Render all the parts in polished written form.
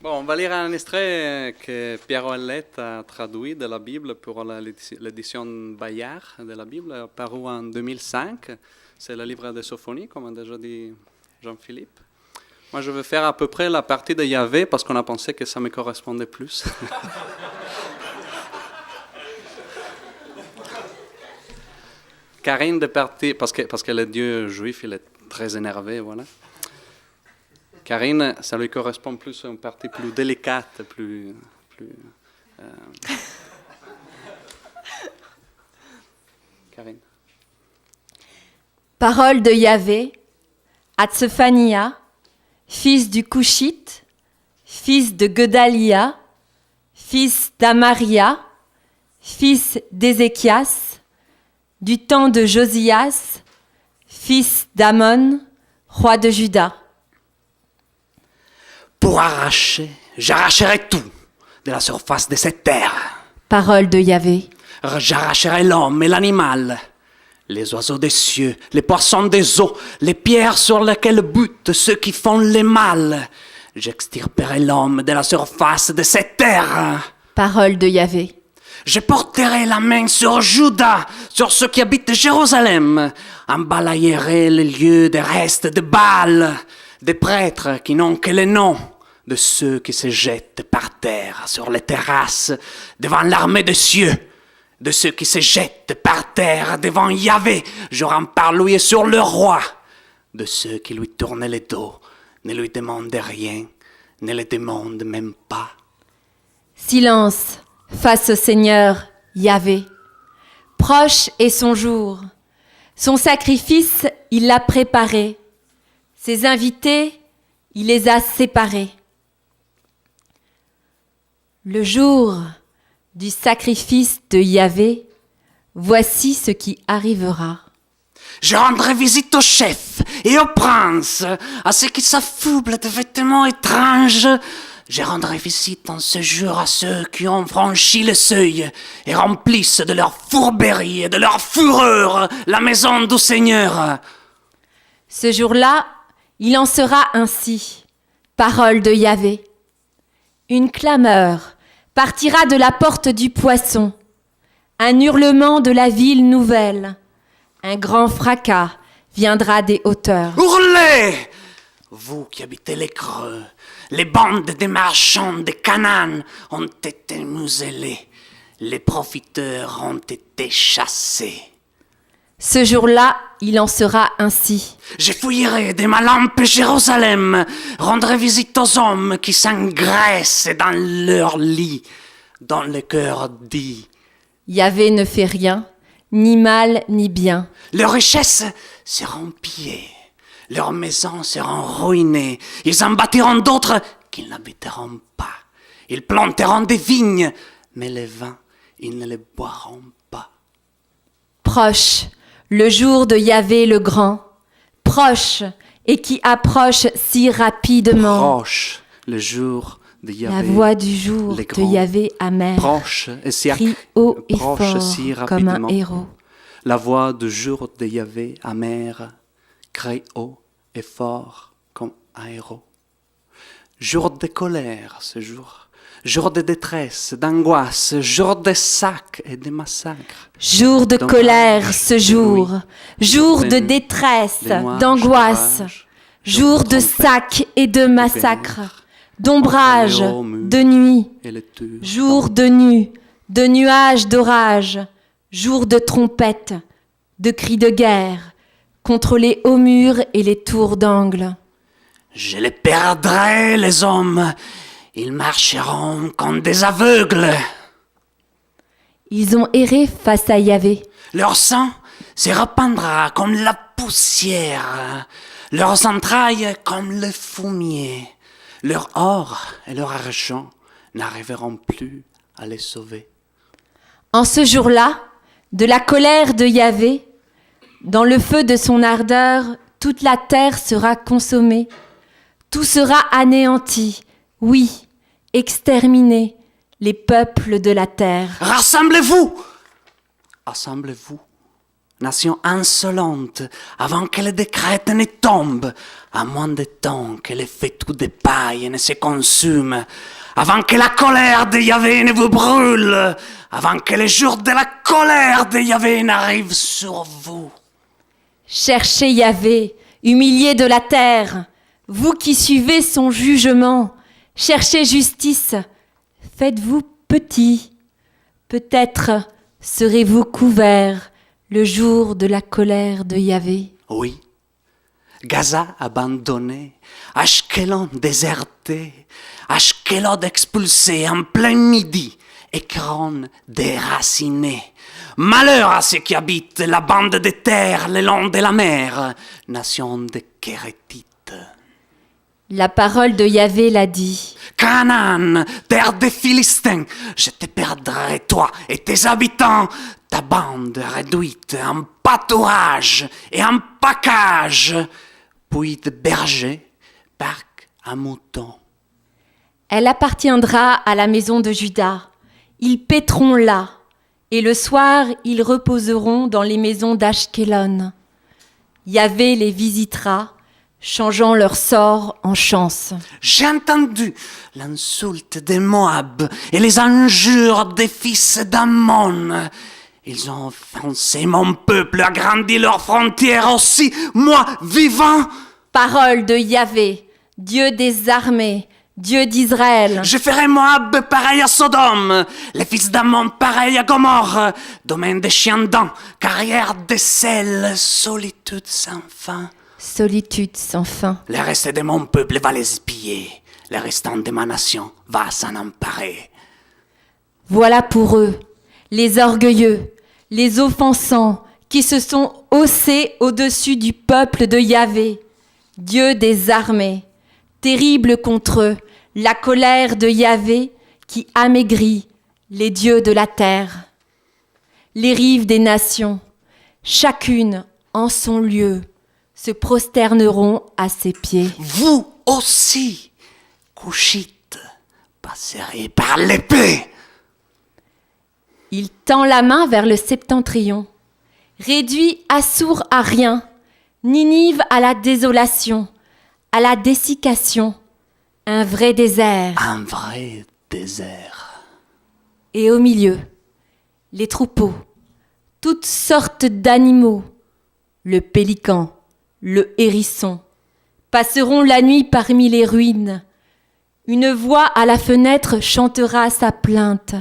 Bon, on va lire un extrait que Pierre Ouellet a traduit de la Bible pour l'édition Bayard de la Bible, paru en 2005. C'est le livre de Sophonie, comme a déjà dit Jean-Philippe. Moi, je vais faire à peu près la partie de Yahvé parce qu'on a pensé que ça me correspondait plus. Karine de partie, parce que le Dieu juif, il est très énervé, voilà. Karine, ça lui correspond plus à une partie plus délicate, plus Karine. Parole de Yahvé, à Tsephania, fils du Couchite, fils de Gedalia, fils d'Amaria, fils d'Ézéchias, du temps de Josias, fils d'Amon, roi de Juda. Pour arracher, j'arracherai tout de la surface de cette terre. Parole de Yahvé. J'arracherai l'homme et l'animal, les oiseaux des cieux, les poissons des eaux, les pierres sur lesquelles butent ceux qui font le mal. J'extirperai l'homme de la surface de cette terre. Parole de Yahvé. Je porterai la main sur Juda, sur ceux qui habitent Jérusalem. En balayerai les lieux des restes de Baal, des prêtres qui n'ont que les noms, de ceux qui se jettent par terre sur les terrasses devant l'armée des cieux, de ceux qui se jettent par terre devant Yahvé, jurant par lui et sur le roi, de ceux qui lui tournent le dos, ne lui demandent rien, ne le demandent même pas. Silence face au Seigneur Yahvé. Proche est son jour. Son sacrifice, il l'a préparé. Ses invités, il les a séparés. Le jour du sacrifice de Yahvé, voici ce qui arrivera. Je rendrai visite aux chefs et aux princes, à ceux qui s'affublent de vêtements étranges. Je rendrai visite en ce jour à ceux qui ont franchi le seuil et remplissent de leur fourberie et de leur fureur la maison du Seigneur. Ce jour-là, il en sera ainsi. Parole de Yahvé. Une clameur partira de la porte du poisson, un hurlement de la ville nouvelle, un grand fracas viendra des hauteurs. Hurlez, vous qui habitez les creux, les bandes des marchands de Canaan ont été muselées, les profiteurs ont été chassés. Ce jour-là, il en sera ainsi. Je fouillerai de ma lampe Jérusalem, rendrai visite aux hommes qui s'engraissent dans leur lit, dont le cœur dit Yahvé ne fait rien, ni mal ni bien. leurs richesses seront pillées, leurs maisons seront ruinées, ils en bâtiront d'autres qu'ils n'habiteront pas. Ils planteront des vignes, mais les vins, ils ne les boiront pas. Proche, le jour de Yahvé le grand, proche et qui approche si rapidement. Proche, le jour de Yahvé. La voix du jour les de grands. Yahvé amer, Proche et si, crie haut et proche fort si comme un rapidement. héros. La voix du jour de Yahvé amère, crie haut et fort comme un héros. Jour de colère ce jour, jour de détresse, d'angoisse, jour de sacs et de massacres. Jour de D'ombrage, colère ce jour, de jour de nuit, détresse, de nuages, d'angoisse, d'orage, jour de trompette, sacs et de massacres, d'ombrage, entre les hauts murs de nuit, et les tours. jour de nu, de nuages d'orage, jour de trompettes, de cris de guerre, contre les hauts murs et les tours d'angle. Je les perdrai, les hommes, ils marcheront comme des aveugles. Ils ont erré face à Yahvé. Leur sang se répandra comme la poussière, leurs entrailles comme le fumier. Leur or et leur argent n'arriveront plus à les sauver. En ce jour-là, de la colère de Yahvé, dans le feu de son ardeur, toute la terre sera consommée. Tout sera anéanti, oui, exterminé, les peuples de la terre. Rassemblez-vous! Assemblez-vous. nation insolente, avant que le décrète ne tombe, à moins de temps que les fétus de paille ne se consument, avant que la colère de Yahvé ne vous brûle, avant que les jours de la colère de Yahvé n'arrivent sur vous. Cherchez Yahvé, humilié de la terre, vous qui suivez son jugement, cherchez justice, faites-vous petit. Peut-être serez-vous couverts le jour de la colère de Yahvé. Oui, Gaza abandonné, Ashkelon déserté, Ashkelon expulsé en plein midi, Ekron déraciné. Malheur à ceux qui habitent la bande de terre le long de la mer, nation de Kérétites. La parole de Yahvé l'a dit. Canaan, terre des Philistins, je te perdrai, toi et tes habitants, ta bande réduite en pâturage et en pacage, puis de berger, parc à moutons. Elle appartiendra à la maison de Juda. Ils paîtront là, et le soir ils reposeront dans les maisons d'Ashkelon. Yahvé les visitera, changeant leur sort en chance. J'ai entendu l'insulte des Moab et les injures des fils d'Ammon. Ils ont offensé mon peuple, agrandi leurs frontières aussi, moi vivant. Parole de Yahvé, Dieu des armées, Dieu d'Israël. Je ferai Moab pareil à Sodome, les fils d'Ammon pareil à Gomorre, domaine des chiens dents, carrière de sel, solitude sans fin. Solitude sans fin. Le reste de mon peuple va les piller, le restant de ma nation va s'en emparer. Voilà pour eux, les orgueilleux, les offensants, qui se sont haussés au-dessus du peuple de Yahvé, Dieu des armées. Terrible contre eux, la colère de Yahvé qui amaigrit les dieux de la terre. Les rives des nations, chacune en son lieu, se prosterneront à ses pieds. Vous aussi, Couchites, passerez par l'épée. Il tend la main vers le septentrion, réduit Assour à rien, Ninive à la désolation, à la dessiccation, un vrai désert. Un vrai désert. Et au milieu, les troupeaux, toutes sortes d'animaux, le pélican, le hérisson, passeront la nuit parmi les ruines. Une voix à la fenêtre chantera sa plainte.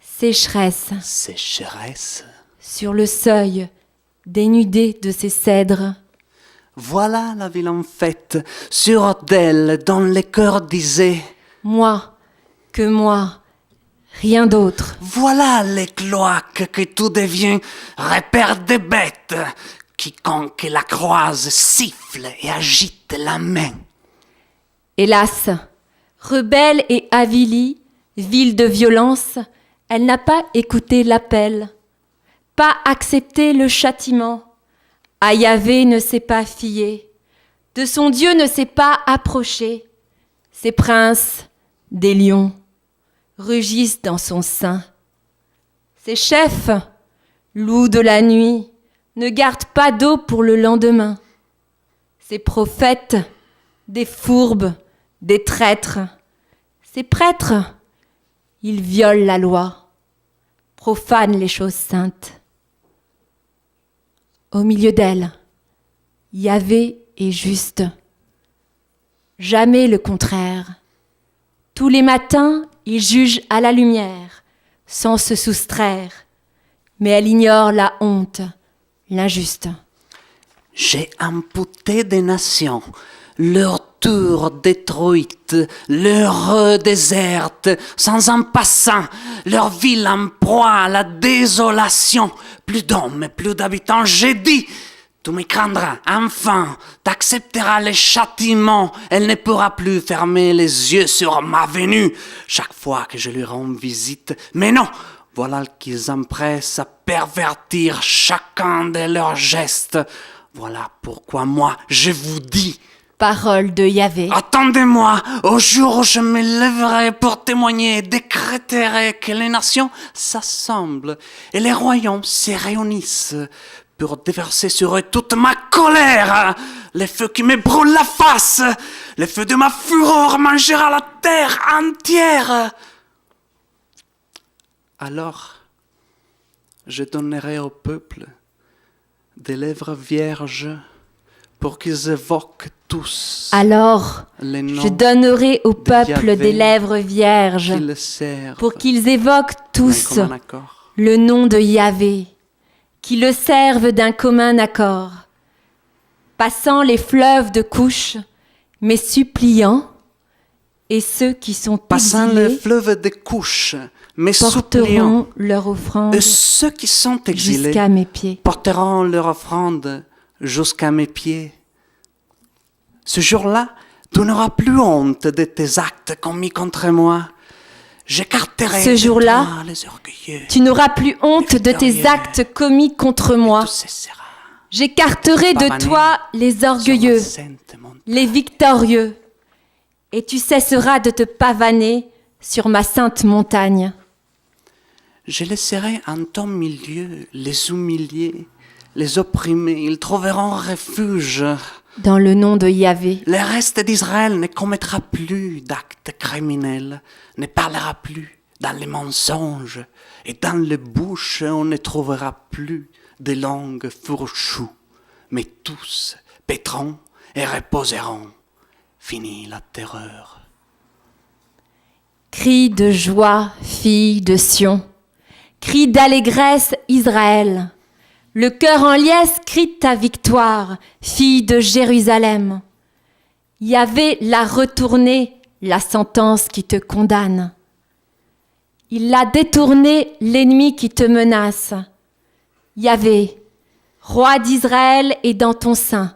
Sécheresse. Sécheresse. Sur le seuil, dénudé de ses cèdres. Voilà la ville en fête, sur d'elle dont les cœurs disaient Moi, que moi, rien d'autre. voilà les cloaques que tout devient repère des bêtes. Quiconque la croise siffle et agite la main. Hélas, rebelle et avilie, ville de violence, elle n'a pas écouté l'appel, pas accepté le châtiment. À Yahvé ne s'est pas fié, de son Dieu ne s'est pas approché. Ses princes, des lions, rugissent dans son sein. Ses chefs, loups de la nuit, ne gardent pas d'eau pour le lendemain. Ses prophètes, des fourbes, des traîtres. Ses prêtres, ils violent la loi, profanent les choses saintes. Au milieu d'elle, Yahvé est juste. Jamais le contraire. Tous les matins, il juge à la lumière, sans se soustraire. Mais elle ignore la honte, l'injuste. J'ai amputé des nations, leur tour détruite, leur déserte, sans un passant, leur ville en proie à la désolation. Plus d'hommes, plus d'habitants, j'ai dit, tu me craindras, enfin, t'accepteras les châtiments, elle ne pourra plus fermer les yeux sur ma venue, chaque fois que je lui rends visite. Mais non, voilà qu'ils s'empressent à pervertir chacun de leurs gestes. Voilà pourquoi moi, je vous dis, Parole de Yahvé. Attendez-moi au jour où je me lèverai pour témoigner et décréterai que les nations s'assemblent et les royaumes se réunissent pour déverser sur eux toute ma colère. Les feux qui me brûlent la face, les feux de ma fureur mangera la terre entière. Alors, je donnerai au peuple des lèvres vierges pour qu'ils évoquent tous Alors, les noms je donnerai au de peuple Yahvé des lèvres vierges qui le servent pour qu'ils évoquent tous d'un commun accord. le nom de Yahvé, qui le servent d'un commun accord, passant les fleuves de couche, mais suppliants, et ceux qui sont Passant le exilés fleuve des couches, mais suppliants, porteront leur offrande et ceux qui sont exilés jusqu'à mes pieds. porteront leur offrande jusqu'à mes pieds. Ce jour-là, tu n'auras plus honte de tes actes commis contre moi. J'écarterai Ce de jour-là, toi les orgueilleux. Tu n'auras plus honte de tes victorieux. actes commis contre moi. Tout cessera J'écarterai de pavaner toi les sur ma orgueilleux, sainte montagne. les victorieux, et tu cesseras de te pavaner sur ma sainte montagne. Je laisserai en ton milieu les humiliés, les opprimés. Ils trouveront refuge. Dans le nom de Yahvé, Le reste d'Israël ne commettra plus d'actes criminels, ne parlera plus dans les mensonges, et dans les bouches on ne trouvera plus de langues fourchues, mais tous paîtront et reposeront. Fini la terreur. crie de joie, fille de Sion, crie d'allégresse, Israël. Le cœur en liesse crie ta victoire, fille de Jérusalem. Yahvé l'a retourné, la sentence qui te condamne. Il l'a détourné, l'ennemi qui te menace. Yahvé, roi d'Israël, est dans ton sein.